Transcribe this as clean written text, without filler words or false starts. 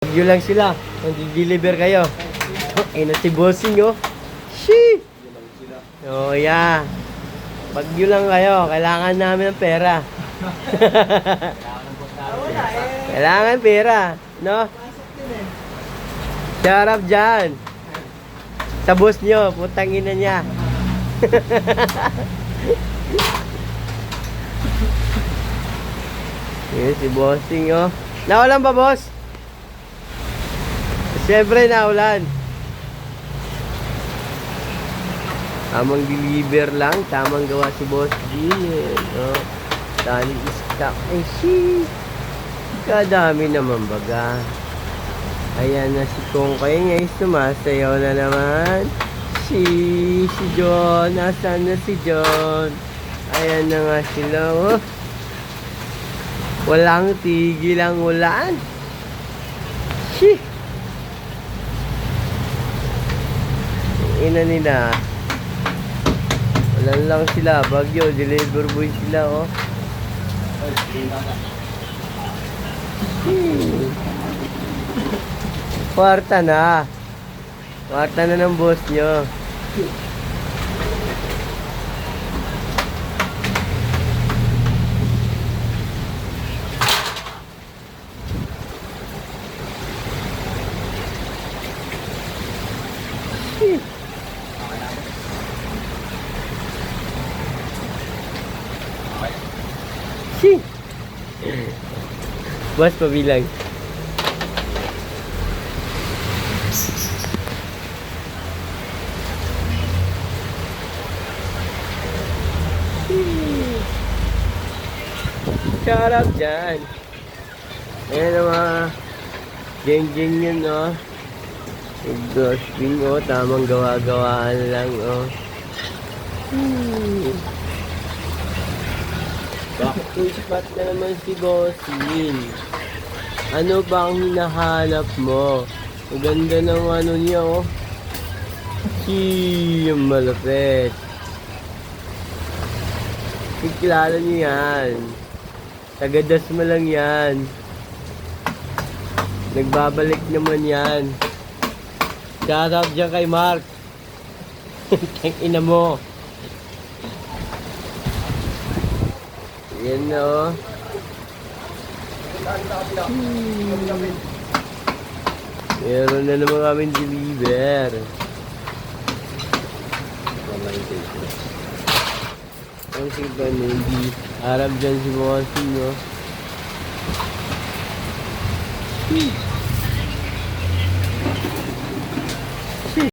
Bagyo lang sila. Mag-deliver kayo. Ina si bossing, oh. Shee! Oh, yeah. Bagyo lang kayo. Kailangan namin ng pera. Kailangan pera. No? Sarap dyan. Sa boss nyo. Putang ina niya. Yes, si bossing, oh. Naulan ba, boss? Siyempre, naulan. Tamang deliver lang. Tamang gawa si boss Gin. Oh. Tali stock. Eh, shit. Kadami naman baga. Ayan na si Kongkay ngayon. Sumasayaw na naman. Si John. Nasaan na si John? Ayan na nga sila, oh. Walang tigil ang ulan. Shih. Ina nila. Walang lang sila. Bagyo. Deliver boy sila, oh. Kwarta na. Kwarta na ng boss nyo. Boss, pabilang. Sarap dyan. Ayan ang mga geng-geng yun, oh. Exhausting, oh. Tamang gawa-gawaan lang, oh. Back to spot na naman si Bossing. Ano ba ang hinahanap mo? Ang ganda ng ano niya, oh. Yung malapit. Kilala niyo yan. Tagadas mo lang yan. Nagbabalik naman yan. Shout out dyan kay Mark. Tangina mo. Yan na, oh. Meron na naman kami deliver. Ang sigba na hindi harap dyan si Bossing, no?